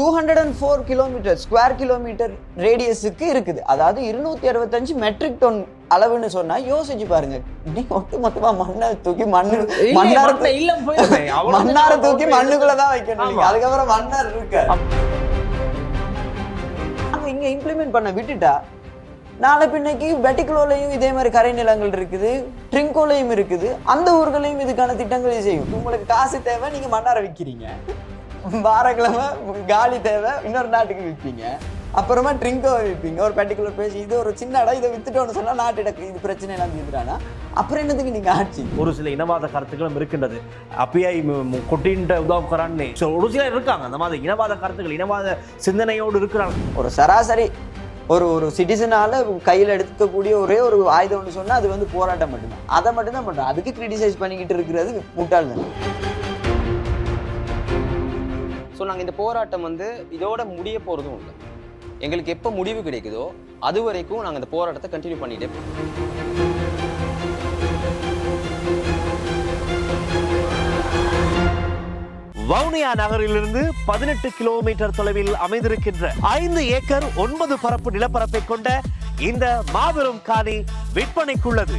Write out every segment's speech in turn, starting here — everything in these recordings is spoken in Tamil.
204 கிலோமீட்டர் ஸ்கொயர் கிலோமீட்டர் ரேடியஸுக்கு இருக்குது. அதாவது 265 மெட்ரிக் டன் அளவுன்னு சொன்னா யோசிச்சு பாருங்க. ஒட்டு மொத்தமா மண்ணை தூக்கி மண்ணார தூக்கி மண்ணுக்குள்ளதான் வைக்கணும். அதுக்கப்புறம் மன்னார் இருக்கு இங்க இம்ப்ளிமெண்ட் பண்ண விட்டுட்டா நாளை பின்னைக்கு வெட்டிக்குலோலையும் இதே மாதிரி கரை நிலங்கள் இருக்குது, ட்ரிங்கோலையும் இருக்குது, அந்த ஊர்களையும் இதுக்கான திட்டங்களையும் செய்யும். உங்களுக்கு காசு தேவை, நீங்க மண்ணார விற்கிறீங்க. வாரக்கிழமை காலி தேவை, இன்னொரு நாட்டுக்கு விற்பீங்க. அப்புறமா ட்ரிங்கோவை விற்பீங்க. ஒரு பர்டிகுலர் பேசி இது ஒரு சின்ன இடம், இதை வித்துட்டோன்னு சொன்னா நாட்டு இது பிரச்சனை எல்லாம் தீர்ந்துடானா அப்புறம் என்னதுக்கு நீங்க ஆட்சி? ஒரு சில இனவாத கருத்துக்களும் இருக்கின்றது. அப்பியாய் கொட்டின்ற உதவுக்கிறான்னு ஒரு சிலர் இருக்காங்க. அந்த மாதிரி இனவாத கருத்துக்கள், இனவாத சிந்தனையோடு இருக்கிறாங்க. ஒரு சராசரி ஒரு சிட்டிசனால கையில் எடுக்கக்கூடிய ஒரே ஒரு ஆயுதம் ஒன்று சொன்னா அது வந்து போராட்டம் மட்டும்தான். அதை மட்டும்தான் பண்றோம். அதுக்கு கிரிட்டிசைஸ் பண்ணிக்கிட்டு இருக்கிறது முட்டாள்தான். ஸோ நாங்கள் இந்த போராட்டம் வந்து இதோட முடிய போகிறதும் இல்லை. எங்களுக்கு எப்போ முடிவு கிடைக்குதோ அது வரைக்கும் நாங்கள் இந்த போராட்டத்தை கண்டினியூ பண்ணிட்டே வவுனியா நகரிலிருந்து 18 கிலோமீட்டர் தொலைவில் அமைந்திருக்கின்ற 5 ஏக்கர் 9 பரப்பு நிலப்பரப்பை கொண்ட இந்த மாபெரும் காணி விற்பனைக்குள்ளது.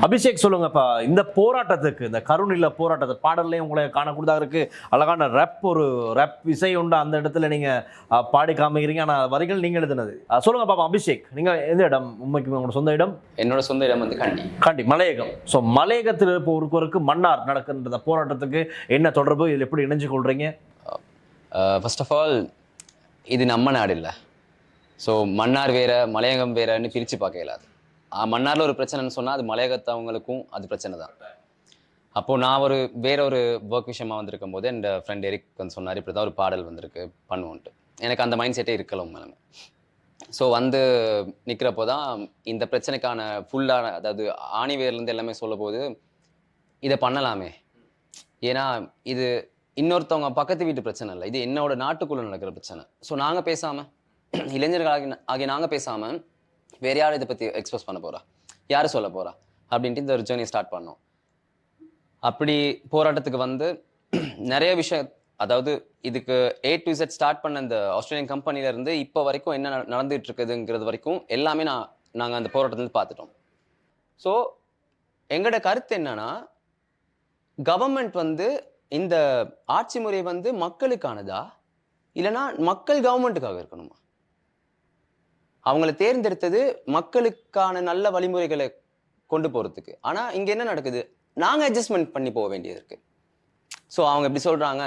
அபிஷேக் சொல்லுங்கப்பா, இந்த போராட்டத்துக்கு, இந்த கருநில போராட்டத்தை பாடல்லையும் உங்களை காணக்கூடியதாக இருக்கு. அழகான ஒரு ரேப் இசை உண்டு, அந்த இடத்துல நீங்க பாடி காமிக்கிறீங்க. ஆனால் வரிகள் நீங்க எழுதுனது. சொல்லுங்க பாப்பா அபிஷேக், நீங்க எந்த இடம்? உண்மைக்கு உங்களோட சொந்த இடம்? என்னோட சொந்த இடம் வந்து காண்டி மலையகம். ஸோ மலையகத்தில் ஒருவருக்கு மன்னார் நடக்கின்ற போராட்டத்துக்கு என்ன தொடர்பு? இதில் எப்படி இணைஞ்சு கொள்றீங்க? ஃபர்ஸ்ட் ஆஃப் ஆல் இது நம்ம நாடு இல்லை. ஸோ மன்னார் வேற மலையகம் வேறன்னு பிரித்து பார்க்க இயலாது. மன்னாரில் ஒரு பிரச்சனைன்னு சொன்னால் அது மலையகத்தவங்களுக்கும் அது பிரச்சனை தான். அப்போது நான் வேற ஒரு ஒர்க் விஷயமா வந்திருக்கும் போது என் ஃப்ரெண்ட் எரிக் வந்து சொன்னார், இப்படி தான் ஒரு பாடல் வந்திருக்கு பண்ணுவோன்ட்டு. எனக்கு அந்த மைண்ட் செட்டே இருக்கல உண்மையிலுமே. ஸோ வந்து நிற்கிறப்போ தான் இந்த பிரச்சனைக்கான ஃபுல்லான, அதாவது ஆணிவேர்லேருந்து எல்லாமே சொல்ல போது இதை பண்ணலாமே. ஏன்னா இது இன்னொருத்தவங்க பக்கத்து வீட்டு பிரச்சனை இல்லை, இது என்னோட நாட்டுக்குள்ளே நடக்கிற பிரச்சனை. ஸோ நாங்கள் பேசாமல், இளைஞர்கள் ஆகிய நாங்கள் பேசாமல் வேற யாரும் இதை பற்றி எக்ஸ்பிரஸ் பண்ண போகிறா, யார் சொல்ல போகிறா அப்படின்ட்டு இந்த ஒரு ஜேர்னியை ஸ்டார்ட் பண்ணோம். அப்படி போராட்டத்துக்கு வந்து நிறைய விஷயம், அதாவது இதுக்கு A to Z ஸ்டார்ட் பண்ண இந்த ஆஸ்திரேலியன் கம்பெனிலேருந்து இப்போ வரைக்கும் என்ன நடந்துகிட்டு இருக்குதுங்கிறது வரைக்கும் எல்லாமே நாங்கள் அந்த போராட்டத்துலேருந்து பார்த்துட்டோம். ஸோ எங்களோட கருத்து என்னன்னா, கவர்மெண்ட் வந்து இந்த ஆட்சி முறை வந்து மக்களுக்கானதா இல்லைன்னா மக்கள் கவர்மெண்ட்டுக்காக இருக்கணுமா? அவங்கள தேர்ந்தெடுத்தது மக்களுக்கான நல்ல வழிமுறைகளை கொண்டு போகிறதுக்கு. ஆனால் இங்கே என்ன நடக்குது, நாங்கள் அட்ஜஸ்ட்மெண்ட் பண்ணி போக வேண்டியது இருக்குது. ஸோ அவங்க எப்படி சொல்கிறாங்க,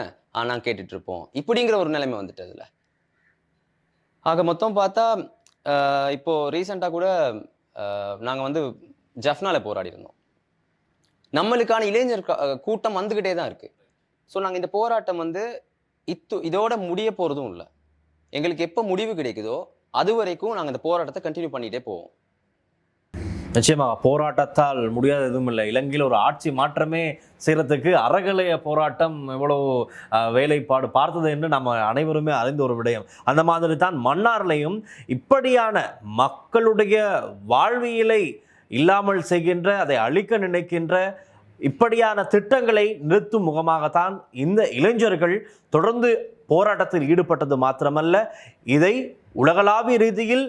நாங்கள் கேட்டுட்ருப்போம், இப்படிங்கிற ஒரு நிலைமை வந்துட்டு அதில். ஆக மொத்தம் பார்த்தா இப்போது ரீசெண்டாக கூட நாங்கள் வந்து ஜஃப்னாவில் போராடி இருந்தோம். நம்மளுக்கான இளைஞர் கூட்டம் வந்துக்கிட்டே தான் இருக்குது. ஸோ நாங்கள் இந்த போராட்டம் வந்து இதோட முடிய போகிறதும் இல்லை. எங்களுக்கு எப்போ முடிவு கிடைக்குதோ அது வரைக்கும் நாங்கள் இந்த போராட்டத்தை கண்டினியூ பண்ணிகிட்டே போவோம். நிச்சயமாக போராட்டத்தால் முடியாத எதுவும் இல்லை. இலங்கையில் ஒரு ஆட்சி மாற்றமே செய்கிறதுக்கு அறகலைய போராட்டம் எவ்வளோ வேலைப்பாடு பார்த்தது என்று நம்ம அனைவருமே அறிந்த ஒரு விடயம். அந்த மாதிரி தான் மன்னார்லையும் இப்படியான மக்களுடைய வாழ்வியலை இல்லாமல் செய்கின்ற, அதை அழிக்க நினைக்கின்ற இப்படியான திட்டங்களை நிறுத்தும் முகமாகத்தான் இந்த இளைஞர்கள் தொடர்ந்து போராட்டத்தில் ஈடுபட்டது மாத்திரமல்ல, இதை உலகளாவிய ரீதியில்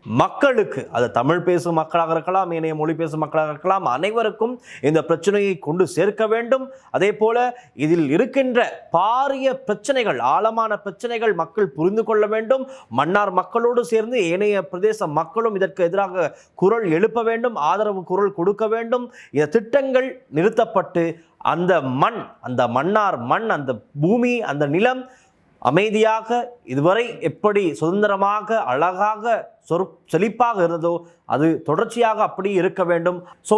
மக்களுக்கு, அது தமிழ் பேசும் மக்களாக இருக்கலாம், ஏனைய மொழி பேசும் மக்களாக இருக்கலாம், அனைவருக்கும் இந்த பிரச்சனையை கொண்டு சேர்க்க வேண்டும். அதே போல இதில் இருக்கின்ற பாரிய பிரச்சனைகள், ஆழமான பிரச்சனைகள் மக்கள் புரிந்து கொள்ள வேண்டும். மன்னார் மக்களோடு சேர்ந்து ஏனைய பிரதேச மக்களும் இதற்கு எதிராக குரல் எழுப்ப வேண்டும், ஆதரவு குரல் கொடுக்க வேண்டும். இந்த திட்டங்கள் நிறுத்தப்பட்டு அந்த மண், அந்த மன்னார் மண், அந்த பூமி, அந்த நிலம் அமைதியாக இதுவரை எப்படி சுதந்திரமாக அழகாக செழிப்பாக இருந்ததோ அது தொடர்ச்சியாக அப்படி இருக்க வேண்டும். ஸோ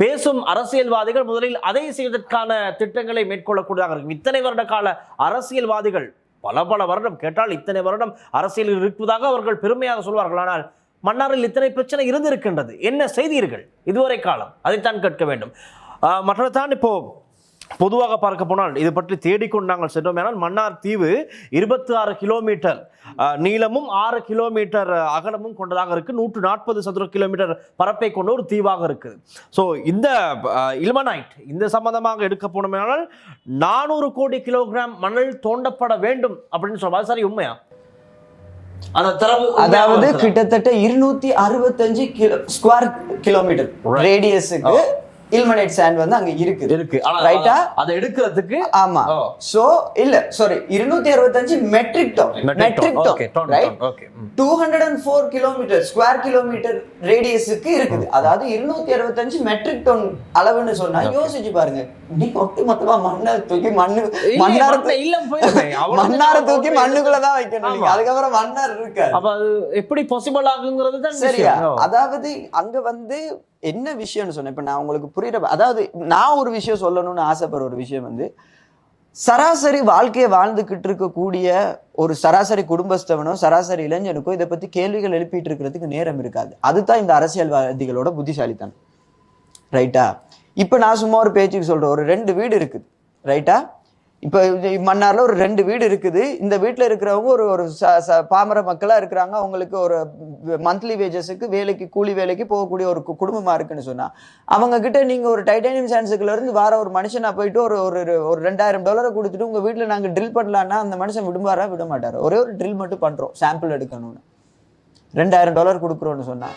பேசும் அரசியல்வாதிகள் முதலில் அதை செய்வதற்கான திட்டங்களை மேற்கொள்ளக்கூடியதாக இருக்கும். இத்தனை வருட கால அரசியல்வாதிகள் பல வருடம் கேட்டால் இத்தனை வருடம் அரசியலில் இருப்பதாக அவர்கள் பெருமையாக சொல்வார்கள். ஆனால் மன்னாரில் இத்தனை பிரச்சனை இருந்திருக்கின்றது, என்ன செய்தீர்கள் இதுவரை காலம்? அதைத்தான் கேட்க வேண்டும். மற்றதான் இப்போ பொதுவாக பார்க்க போனால் இது பற்றி தேடிக்கொண்டு நாங்கள் சென்றோம். ஏனால் மன்னார் தீவு 26 கிலோமீட்டர் நீளமும் 6 கிலோமீட்டர் அகலமும் கொண்டதாக இருக்கு. 140 சதுர கிலோமீட்டர் பரப்பை கொண்ட ஒரு தீவாக இருக்குது. ஸோ இந்த இல்மனைட் இந்த சம்பந்தமாக எடுக்க போனோம்னால் 400 கோடி கிலோகிராம் மணல் தோண்டப்பட வேண்டும் அப்படின்னு சொல்லுவாங்க. சரி, உண்மையா? அதாவது கிட்டத்தட்ட 265 ஸ்கொயர் கிலோமீட்டர் ரேடியஸுக்கு இல்மனைட் சாண்ட் வந்து அங்க இருக்கு ரைட்டா? அதை எடுக்கிறதுக்கு ஆமா. சோ இல்ல sorry 265 metric ton right. 204 kilometre square kilometre ரேடியஸுக்கு இருக்குது. அதாவது 265 மெட்ரிக் டன் அளவுன்னு சொன்னா யோசிச்சு பாருங்க. நீ ஒட்டு மொத்தமா மண்ணை தூக்கி மண்ணார தூக்கி மண்ணுக்குள்ளதான் வைக்கணும். அதுக்கப்புறம் மன்னார் இருக்காது. அப்ப அது எப்படி பாசிபிள் ஆகுங்கிறது தான் சரியா? அதாவது அங்க வந்து என்ன விஷயம்னு சொன்னேன். இப்ப நான் உங்களுக்கு புரியுற, அதாவது நான் ஒரு விஷயம் சொல்லணும்னு ஆசைப்படுற ஒரு விஷயம் வந்து, சராசரி வாழ்க்கையை வாழ்ந்துகிட்டு இருக்கக்கூடிய ஒரு சராசரி குடும்பஸ்தவனோ சராசரி இளைஞனுக்கோ இதை பத்தி கேள்விகள் எழுப்பிட்டு இருக்கிறதுக்கு நேரம் இருக்காது. அதுதான் இந்த அரசியல்வாதிகளோட புத்திசாலித்தனம், ரைட்டா? இப்ப நான் சும்மா ஒரு பேச்சுக்கு சொல்றேன், ஒரு 2 வீடு இருக்குது, ரைட்டா? இப்ப மன்னார்ல ஒரு 2 வீடு இருக்குது. இந்த வீட்டுல இருக்கிறவங்க ஒரு பாமர மக்களா இருக்கிறாங்க. அவங்களுக்கு ஒரு மந்த்லி வேஜஸுக்கு வேலைக்கு கூலி வேலைக்கு போகக்கூடிய ஒரு குடும்பமா இருக்குன்னு சொன்னா, அவங்க கிட்ட நீங்க ஒரு டைட்டானியம் சான்ஸுக்குள்ள இருந்து வார ஒரு மனுஷனா போயிட்டு ஒரு $2000 கொடுத்துட்டு உங்க வீட்டுல நாங்க ட்ரில் பண்ணலான்னா அந்த மனுஷன் விடுவாரா? விட மாட்டாரு. ஒரே ஒரு ட்ரில் மட்டும் பண்றோம், சாம்பிள் எடுக்கணும்னு $2000 கொடுக்குறோன்னு சொன்னா,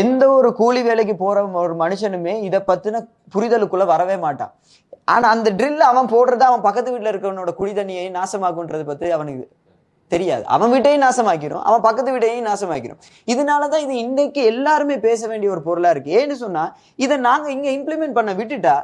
எந்த ஒரு கூலி வேலைக்கு போற ஒரு மனுஷனுமே இதை பத்தின புரிதலுக்குள்ள வரவே மாட்டான். ஆனா அந்த ட்ரில் அவன் போடுறது அவன் பக்கத்து வீட்டுல இருக்கவனோட குடி தண்ணியை நாசமாக்குன்றது பத்தி அவனுக்கு தெரியாது. அவன் வீட்டையும் நாசமாக்கிறோம், அவன் பக்கத்து வீட்டையும் நாசமாக்கிறோம். இதனாலதான் இது இன்னைக்கு எல்லாருமே பேச வேண்டிய ஒரு பொருளா இருக்கு. ஏன்னு சொன்னா, இதை நாங்க இங்க இம்ப்ளிமெண்ட் பண்ண விட்டுட்டா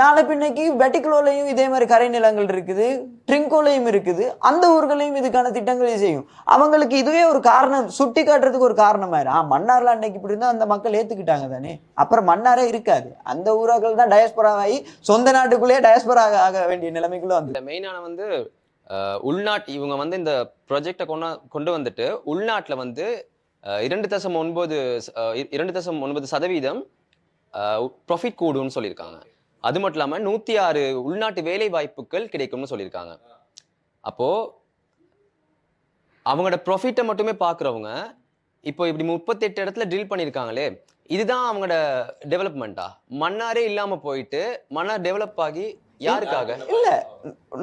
நாளை பின்னைக்கு வெட்டிக்குளோலையும் இதே மாதிரி கரை நிலங்கள் இருக்குது, ட்ரிங்கோலையும் இருக்குது, அந்த ஊர்களையும் இதுக்கான திட்டங்களை செய்யும். அவங்களுக்கு இதுவே ஒரு காரணம், சுட்டி காட்டுறதுக்கு ஒரு காரணமாயிரும். மன்னார்ல அன்னைக்கு இப்படி இருந்தா அந்த மக்கள் ஏத்துக்கிட்டாங்க தானே, அப்புறம் மன்னாரே இருக்காது. அந்த ஊர்கள் தான் டயஸ்பராகி சொந்த நாட்டுக்குள்ளேயே டயஸ்பரா ஆக வேண்டிய நிலைமைக்குள்ள வந்து மெயினான வந்து உள்நாட்டு இவங்க வந்து இந்த ப்ராஜெக்டை கொண்டு வந்துட்டு உள்நாட்டில் வந்து 2.9% ப்ராஃபிட் கூடுன்னு சொல்லியிருக்காங்க. அது மட்டும் இல்லாமல் 106 உள்நாட்டு வேலை வாய்ப்புகள் கிடைக்கும்னு சொல்லியிருக்காங்க. அப்போ அவங்களோட ப்ராஃபிட்டை மட்டுமே பார்க்குறவங்க இப்போ இப்படி 38 இடத்துல ட்ரில் பண்ணியிருக்காங்களே, இதுதான் அவங்களோட டெவலப்மெண்ட்டா? மன்னாரே இல்லாம போயிட்டு மன்னார் டெவலப் ஆகி யாருக்காக? இல்ல,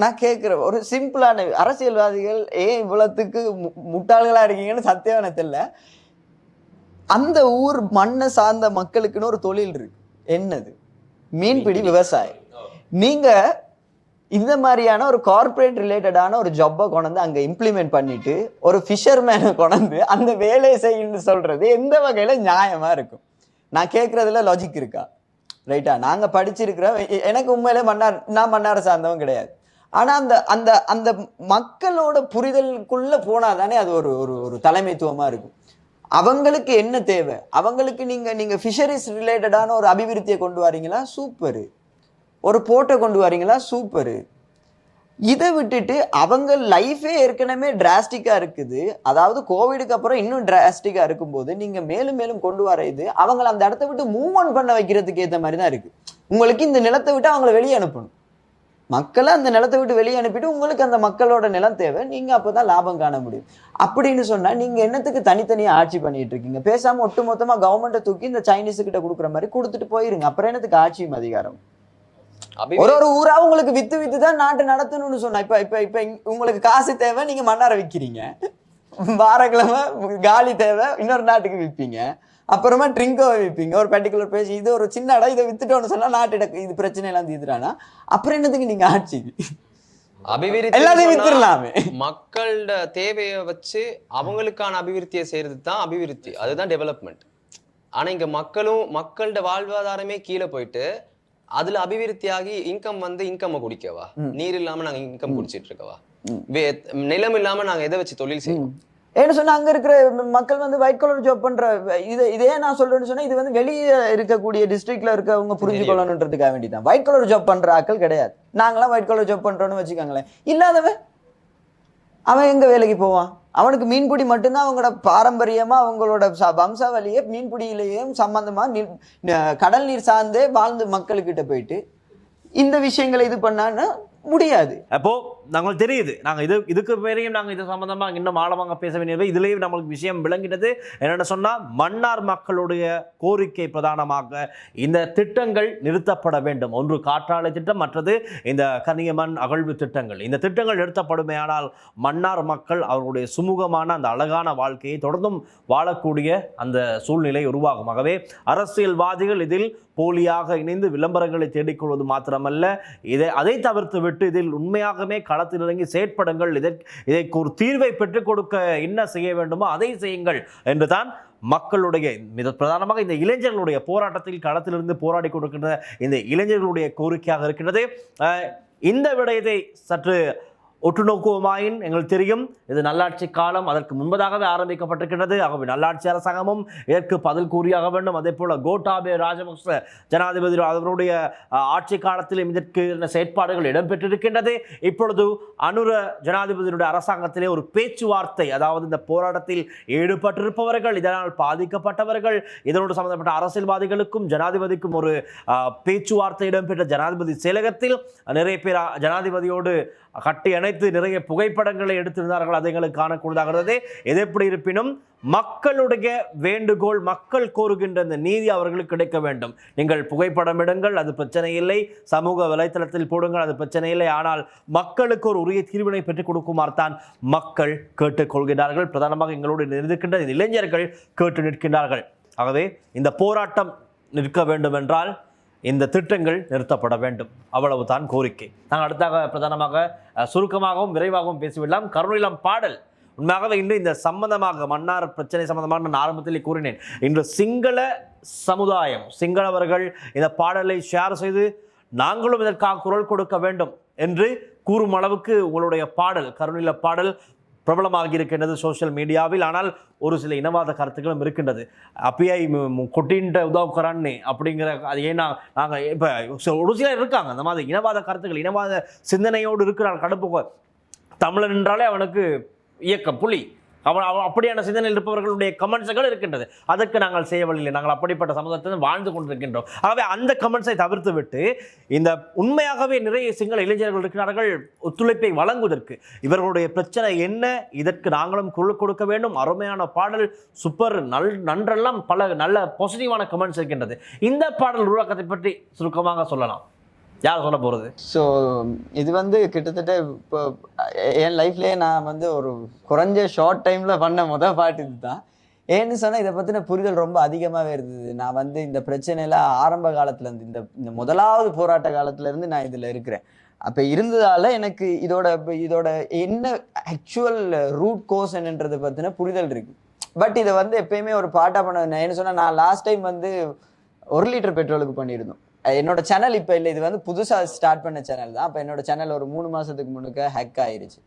நான் கேட்கிறேன், ஒரு சிம்பிளான அரசியல்வாதிகள் ஏன் இவ்வளவுக்கு முட்டாள்களா இருக்கீங்கன்னு சத்தியமான தெரியல. அந்த ஊர் மண்ணை சார்ந்த மக்களுக்குன்னு ஒரு தொழில் இருக்கு. என்னது? மீன்பிடி, விவசாயம். நீங்க இந்த மாதிரியான ஒரு கார்பரேட் ரிலேட்டடான ஒரு ஜாப்பை கொண்டு அங்க இம்ப்ளிமெண்ட் பண்ணிட்டு ஒரு ஃபிஷர்மேனை கொண்டு அந்த வேலையை செய்யணும்னு சொல்றது எந்த வகையில நியாயமா இருக்கும்? நான் கேட்கறதுல லாஜிக் இருக்கா? ரைட்டா? நாங்க படிச்சிருக்கிறோம். எனக்கு உண்மையிலே நான் மன்னாரை சார்ந்தவன் கிடையாது. ஆனா அந்த அந்த அந்த மக்களோட புரிதலுக்குள்ள போனாதானே அது ஒரு ஒரு தலைமைத்துவமா இருக்கும். அவங்களுக்கு என்ன தேவை? அவங்களுக்கு நீங்க ஃபிஷரிஸ் ரிலேட்டடான ஒரு அபிவிருத்தியை கொண்டு வரீங்களா? சூப்பரு. ஒரு போர்ட்டை கொண்டு வரீங்களா? சூப்பரு. இதை விட்டுட்டு அவங்க லைஃபே ஏற்கனவே டிராஸ்டிக்கா இருக்குது. அதாவது கோவிடுக்கு அப்புறம் இன்னும் டிராஸ்டிக்கா இருக்கும்போது நீங்க மேலும் மேலும் கொண்டு வர இது அவங்களை அந்த இடத்த விட்டு மூவ் ஆன் பண்ண வைக்கிறதுக்கு ஏற்ற மாதிரி தான் இருக்கு. உங்களுக்கு இந்த நிலத்தை விட்டு அவங்களை வெளியே அனுப்பணும். மக்களை அந்த நிலத்தை விட்டு வெளியே அனுப்பிட்டு உங்களுக்கு அந்த மக்களோட நிலம் தேவை, நீங்க அப்பதான் லாபம் காண முடியும். அப்படின்னு சொன்னா நீங்க என்னத்துக்கு தனித்தனியா ஆட்சி பண்ணிட்டு இருக்கீங்க? பேசாம ஒட்டு மொத்தமா கவர்மெண்ட்டை தூக்கி இந்த சைனீஸ் கிட்ட கொடுக்குற மாதிரி கொடுத்துட்டு போயிருங்க. அப்புறம் என்னத்துக்கு ஆட்சியும் அதிகாரம்? ஒரு ஊரா உங்களுக்கு வித்து தான் நாட்டை நடத்தணும்னு சொன்னா, இப்ப உங்களுக்கு காசு தேவை, நீங்க மன்னாரை விற்கிறீங்க. வாரக்கிழமை காலி தேவை, இன்னொரு நாட்டுக்கு விற்பீங்க. அப்புறமா ட்ரிங்கோவை விற்பீங்க. ஒரு பர்டிகுலர் பேஜ், இது ஒரு சின்ன இடம், இதை வித்துட்டோம்னு சொன்னா நாட்டு இது பிரச்சனை எல்லாம் தீர்த்துறானா? அப்புறம் என்னதுக்கு நீங்க ஆட்சிக்கு? அபிவிருத்தி எல்லாத்தையும் வித்துடலாமே. மக்களோட தேவையை வச்சு அவங்களுக்கான அபிவிருத்தியை செய்யறது தான் அபிவிருத்தி, அதுதான் டெவலப்மெண்ட். ஆனா இங்க மக்களோட வாழ்வாதாரமே கீழே போயிட்டு அதுல அபிவிருத்தியாகி இன்கம் குடிக்கவா? நீர் இல்லாம நாங்க இன்கம் குடிச்சிட்டு இருக்கவா? நிலம் இல்லாம நாங்க எதை வச்சு தொழில் செய்வோம்? ஏன்னு சொன்னா அங்க இருக்கிற மக்கள் வந்து ஒயிட் கலர் ஜாப் பண்ற இதே நான் சொல்றேன்னு சொன்னா, இது வந்து வெளியே இருக்கக்கூடிய டிஸ்ட்ரிக்ட்ல இருக்கவங்க புரிஞ்சுக்கொள்ளணுன்றதுக்காக வேண்டிதான். ஒயிட் கலர் ஜாப் பண்ற ஆட்கள் கிடையாது. நாங்களாம் ஒயிட் கலர் ஜாப் பண்றோம்னு வச்சுக்காங்களேன். இல்லாதவன் அவன் எங்க வேலைக்கு போவான்? அவனுக்கு மீன்பிடி மட்டும்தான் அவங்களோட பாரம்பரியமா அவங்களோட வம்சாவளியே மீன்பிடியிலேயும் சம்பந்தமா கடல் நீர் சார்ந்தே வாழ்ந்து மக்கள்கிட்ட போயிட்டு இந்த விஷயங்களை இது பண்ணான்னா முடியாது. அப்போ நாங்கள் தெரியுது, இதுக்கு பேரையும் இது சம்பந்தமாக இன்னும் ஆழமாக பேச வேண்டியது. இதுலேயே நம்மளுக்கு விஷயம் விளங்கிட்டது என்னென்னு சொன்னால், மன்னார் மக்களுடைய கோரிக்கை பிரதானமாக இந்த திட்டங்கள் நிறுத்தப்பட வேண்டும். ஒன்று காற்றாலை திட்டம், மற்றது இந்த கனியமண் அகழ்வு திட்டங்கள். இந்த திட்டங்கள் நிறுத்தப்படுமையானால் மன்னார் மக்கள் அவர்களுடைய சுமூகமான அந்த அழகான வாழ்க்கையை தொடர்ந்தும் வாழக்கூடிய அந்த சூழ்நிலை உருவாகும். ஆகவே அரசியல்வாதிகள் இதில் போலியாக இணைந்து விளம்பரங்களை தேடிக்கொள்வது மாத்திரமல்ல, அதை தவிர்த்து விட்டு இதில் உண்மையாகவே களத்தில் இறங்கி செயற்படுங்கள். இதற்கு ஒரு தீர்வை பெற்றுக் கொடுக்க என்ன செய்ய வேண்டுமோ அதை செய்யுங்கள் என்றுதான் மக்களுடைய, மிக பிரதானமாக இந்த இளைஞர்களுடைய போராட்டத்தில் களத்திலிருந்து போராடி கொடுக்கின்ற இந்த இளைஞர்களுடைய கோரிக்கையாக இருக்கின்றது. இந்த விடயத்தை சற்று உற்று நோக்குவோமாயின் எங்களுக்கு தெரியும், இது நல்லாட்சி காலம், அதற்கு முன்பதாகவே ஆரம்பிக்கப்பட்டிருக்கிறது. ஆகவே நல்லாட்சி அரசாங்கமும் இதற்கு பதில் கூறியாக வேண்டும். அதே போல கோட்டாபய ராஜபக்ச ஜனாதிபதி அவருடைய ஆட்சி காலத்திலும் இதற்கு செயற்பாடுகள் இடம்பெற்றிருக்கின்றது. இப்பொழுது அனுர ஜனாதிபதியுடைய அரசாங்கத்திலே ஒரு பேச்சுவார்த்தை, அதாவது இந்த போராட்டத்தில் ஈடுபட்டிருப்பவர்கள், இதனால் பாதிக்கப்பட்டவர்கள், இதனோடு சம்பந்தப்பட்ட அரசியல்வாதிகளுக்கும் ஜனாதிபதிக்கும் ஒரு பேச்சுவார்த்தை இடம்பெற்ற ஜனாதிபதி செயலகத்தில் நிறைய பேர் ஜனாதிபதியோடு கட்டி அணைத்து நிறைய புகைப்படங்களை எடுத்திருந்தார்கள். அதை எங்களுக்கு காணக்கூடியதாகிறது. எது எப்படி இருப்பினும் மக்களுடைய வேண்டுகோள், மக்கள் கோருகின்ற இந்த நீதி அவர்களுக்கு கிடைக்க வேண்டும். நீங்கள் புகைப்படம் எடுங்கள், அது பிரச்சனை இல்லை. சமூக வலைத்தளத்தில் போடுங்கள், அது பிரச்சனை இல்லை. ஆனால் மக்களுக்கு ஒரு உரிய தீர்வினை பெற்றுக் கொடுக்குமாறு தான் மக்கள் கேட்டுக்கொள்கிறார்கள். பிரதானமாக எங்களோடு இருக்கின்ற இளைஞர்கள் கேட்டு நிற்கின்றார்கள். ஆகவே இந்த போராட்டம் நிற்க வேண்டும் என்றால் இந்த திட்டங்கள் நிறுத்தப்பட வேண்டும், அவ்வளவுதான் கோரிக்கை. நாங்கள் அடுத்தாக பிரதானமாக சுருக்கமாகவும் விரைவாகவும் பேசிவிடலாம். கருணிலம் பாடல் உண்மையாகவே இன்று இந்த சம்பந்தமாக மன்னார் பிரச்சனை சம்பந்தமாக நான் ஆரம்பத்திலே கூறினேன். இன்று சிங்கள சமுதாயம், சிங்களவர்கள் இந்த பாடலை ஷேர் செய்து நாங்களும் இதற்காக குரல் கொடுக்க வேண்டும் என்று கூறும் அளவுக்கு உங்களுடைய பாடல், கருணில பாடல் பிரபலமாகி இருக்கின்றது சோசியல் மீடியாவில். ஆனால் ஒரு சில இனவாத கருத்துக்களும் இருக்கின்றது. அப்பயே கொட்டின்ற உதவுக்கரான்னு அப்படிங்கிற, அது ஏன்னா நாங்கள் இப்போ ஒரு சிலர் இருக்காங்க அந்த மாதிரி இனவாத கருத்துக்கள், இனவாத சிந்தனையோடு இருக்கிறான். கடுப்பு தமிழன் என்றாலே அவனுக்கு இயக்கம் புலி, அவன் அப்படியான சிந்தனையில் இருப்பவர்களுடைய கமெண்ட்ஸுகள் இருக்கின்றது. அதற்கு நாங்கள் செய்யவில்லை, நாங்கள் அப்படிப்பட்ட சமூகத்தில் வாழ்ந்து கொண்டிருக்கின்றோம். ஆகவே அந்த கமெண்ட்ஸை தவிர்த்து விட்டு இந்த உண்மையாகவே நிறைய சிங்கள இளைஞர்கள் இருக்கிறார்கள் ஒத்துழைப்பை வழங்குவதற்கு. இவர்களுடைய பிரச்சனை என்ன, இதற்கு நாங்களும் குரல் கொடுக்க வேண்டும். அருமையான பாடல், சூப்பர், நன்றெல்லாம் பல நல்ல பாசிட்டிவான கமெண்ட்ஸ் இருக்கின்றது. இந்த பாடல் உருவாக்கத்தை பற்றி சுருக்கமாக சொல்லலாம், யார் சொல்ல போகிறது? ஸோ இது கிட்டத்தட்ட இப்போ என் லைஃப்லேயே நான் ஒரு குறைஞ்ச ஷார்ட் டைமில் பண்ண பாட்டு இது தான். ஏன்னு சொன்னால் இதை பற்றின புரிதல் ரொம்ப அதிகமாகவே இருந்தது. நான் இந்த பிரச்சனையில் ஆரம்ப காலத்துலேருந்து, இந்த முதலாவது போராட்ட காலத்துலேருந்து நான் இதில் இருக்கிறேன். அப்போ இருந்ததால் எனக்கு இதோட என்ன ஆக்சுவல் ரூட் கோஸ் என்னன்றதை பற்றின புரிதல் இருக்குது. பட் இதை எப்பயுமே ஒரு பாட்டாக பண்ண, என்ன சொன்னால், நான் லாஸ்ட் டைம் 1 லிட்டர் பெட்ரோலுக்கு பண்ணியிருந்தோம். என்னோட சேனல் இப்போ இல்லை, இது புதுசாக ஸ்டார்ட் பண்ண சேனல் தான். அப்போ என்னோட சேனல் ஒரு 3 மாதத்துக்கு முன்னுக்கு ஹேக் ஆயிருச்சு.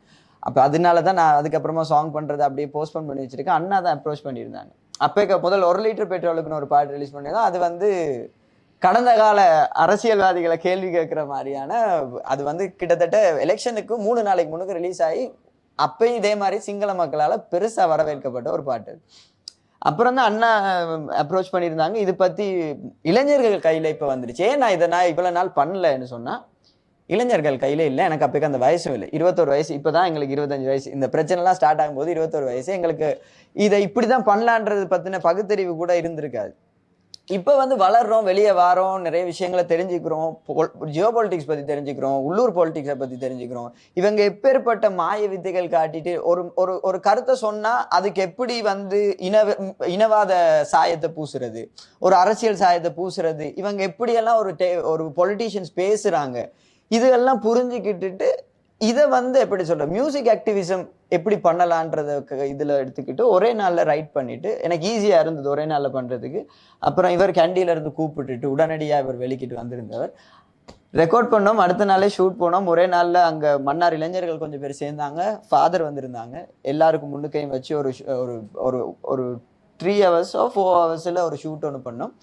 அப்போ அதனால தான் நான் அதுக்கப்புறமா சாங் பண்ணுறது அப்படியே போஸ்ட்போன் பண்ணி வச்சிருக்கேன். அண்ணா தான் அப்ரோச் பண்ணியிருந்தாங்க. அப்போ முதல் 1 லிட்டர் பெட்ரோலுக்குன்னு ஒரு பாட்டு ரிலீஸ் பண்ணியிருந்தோம். அது கடந்த கால அரசியல்வாதிகளை கேள்வி கேட்குற மாதிரியான, அது கிட்டத்தட்ட எலெக்ஷனுக்கு 3 நாளைக்கு முன்னுக்கு ரிலீஸ் ஆகி அப்பயும் இதே மாதிரி சிங்கள மக்களால் பெருசாக வரவேற்கப்பட்ட ஒரு பாட்டு. அப்புறம் தான் அண்ணா அப்ரோச் பண்ணியிருந்தாங்க. இது பற்றி இளைஞர்கள் கையில் இப்போ வந்துருச்சு. ஏன் நான் இவ்வளோ நாள் பண்ணலன்னு சொன்னால், இளைஞர்கள் கையில் இல்லை. எனக்கு அப்போக்கு அந்த வயசும் இல்லை. 21 வயசு. இப்போ தான் எங்களுக்கு 25 வயசு. இந்த பிரச்சனைலாம் ஸ்டார்ட் ஆகும்போது 21 வயசு. எங்களுக்கு இதை இப்படி தான் பண்ணலான்றது பற்றின பகுத்தறிவு கூட இருந்திருக்காது. இப்போ வளர்றோம், வெளியே வாரோம், நிறைய விஷயங்களை தெரிஞ்சுக்கிறோம். ஜியோ பாலிட்டிக்ஸ் பற்றி தெரிஞ்சுக்கிறோம், உள்ளூர் பாலிட்டிக்ஸை பற்றி தெரிஞ்சுக்கிறோம். இவங்க எப்பேற்பட்ட மாய வித்தைகள் காட்டிட்டு ஒரு கருத்தை சொன்னால் அதுக்கு எப்படி இனவாத சாயத்தை பூசுறது, ஒரு அரசியல் சாயத்தை பூசுறது, இவங்க எப்படியெல்லாம் ஒரு பொலிட்டீஷியன்ஸ் பேசுகிறாங்க, இதெல்லாம் புரிஞ்சுக்கிட்டு இதை எப்படி சொல்ற, மியூசிக் ஆக்டிவிசம் எப்படி பண்ணலான்றத இதில் எடுத்துக்கிட்டு ஒரே நாளில் ரைட் பண்ணிட்டு, எனக்கு ஈஸியாக இருந்தது ஒரே நாளில் பண்ணுறதுக்கு. அப்புறம் இவர் கேண்டியிலேருந்து கூப்பிட்டுட்டு உடனடியாக இவர் வெளிக்கிட்டு வந்திருந்தவர். ரெக்கார்ட் பண்ணோம், அடுத்த நாளே ஷூட் போனோம். ஒரே நாளில் அங்கே மன்னார் இளைஞர்கள் கொஞ்சம் பேர் சேர்ந்தாங்க, ஃபாதர் வந்திருந்தாங்க. எல்லாருக்கும் முன்னுக்கையும் வச்சு ஒரு 3 hours 4 hours ஒரு ஷூட் ஒன்று பண்ணோம்.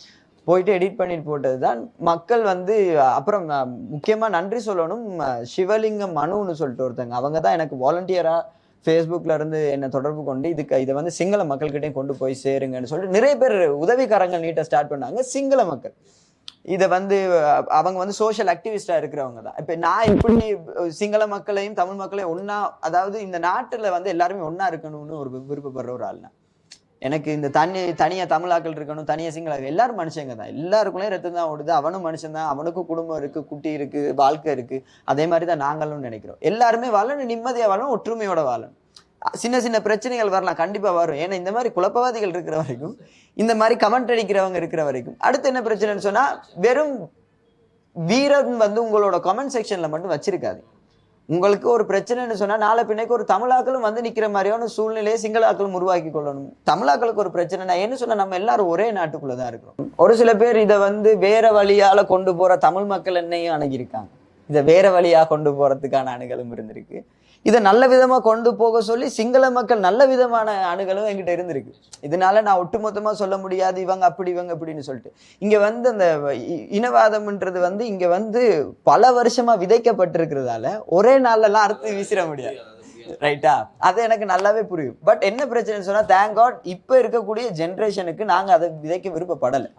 போயிட்டு எடிட் பண்ணிட்டு போட்டது தான். மக்கள் அப்புறம் முக்கியமாக நன்றி சொல்லணும், சிவலிங்கம் மனுன்னு சொல்லிட்டு ஒருத்தங்க, அவங்க தான் எனக்கு வாலண்டியராக ஃபேஸ்புக்கில் இருந்து என்னை தொடர்பு கொண்டு இதை சிங்கள மக்கள்கிட்டையும் கொண்டு போய் சேருங்கன்னு சொல்லிட்டு நிறைய பேர் உதவிக்காரங்கள் நீட்டாக ஸ்டார்ட் பண்ணாங்க. சிங்கள மக்கள் இதை வந்து அவங்க வந்து சோஷியல் ஆக்டிவிஸ்டா இருக்கிறவங்க தான். இப்ப நான் இப்படி சிங்கள மக்களையும் தமிழ் மக்களையும் ஒன்னா, அதாவது இந்த நாட்டுல வந்து எல்லாருமே ஒன்னா இருக்கணும்னு ஒரு விருப்பப்படுற ஒரு ஆள் தான். எனக்கு இந்த தனியா தமிழாக்கள் இருக்கணும், தனியா சிங்கள, எல்லாரும் மனுஷங்க தான், எல்லாருக்குள்ளேயும் ரத்தம் தான் ஓடுது, அவனும் மனுஷன் தான், அவனுக்கும் குடும்பம் இருக்கு, குட்டி இருக்கு, வாழ்க்கை இருக்கு. அதே மாதிரி தான் நாங்களும் நினைக்கிறோம். எல்லாருமே வாழணும், நிம்மதியா வாழணும், ஒற்றுமையோட வாழணும். சின்ன சின்ன பிரச்சனைகள் வரலாம், கண்டிப்பா வரும். ஏன்னா இந்த மாதிரி குழப்பவாதிகள் இருக்கிற வரைக்கும், இந்த மாதிரி கமெண்ட் அடிக்கிறவங்க இருக்கிற வரைக்கும், அடுத்து என்ன பிரச்சனைன்னு சொன்னா, வெறும் வீரன் வந்து உங்களோட கமெண்ட் செக்ஷன்ல மட்டும் வச்சிருக்காது. உங்களுக்கு ஒரு பிரச்சனைன்னு சொன்னா நாளை பின்னைக்கு ஒரு தமிழாக்களும் வந்து நிக்கிற மாதிரியான சூழ்நிலையை சிங்களாக்களும் உருவாக்கி கொள்ளணும். தமிழாக்களுக்கு ஒரு பிரச்சனை என்ன சொன்னா, நம்ம எல்லாரும் ஒரே நாட்டுக்குள்ளதான் இருக்கிறோம். ஒரு சில பேர் இதை வந்து வேற வழியால கொண்டு போற தமிழ் மக்கள் என்னையும் அணுகியிருக்காங்க. இதை வேற வழியா கொண்டு போறதுக்கான அணுகலும் இருந்திருக்கு. இதை நல்ல விதமா கொண்டு போக சொல்லி சிங்கள மக்கள் நல்ல விதமான அணுகலும் என்கிட்ட இருந்திருக்கு. இதனால நான் ஒட்டுமொத்தமா சொல்ல முடியாது இவங்க அப்படி இவங்க அப்படின்னு சொல்லிட்டு. இங்க வந்து அந்த இனவாதம்ன்றது வந்து இங்க வந்து பல வருஷமா விதைக்கப்பட்டிருக்கிறதால ஒரே நாள்லாம் அறுத்து வீசிட முடியாது. ரைட்டா? அது எனக்கு நல்லாவே புரியும். பட் என்ன பிரச்சனைன்னு சொன்னா, தேங்க் காட் இப்ப இருக்கக்கூடிய ஜென்ரேஷனுக்கு நாங்க அதை விதைக்க விருப்பப்படலை.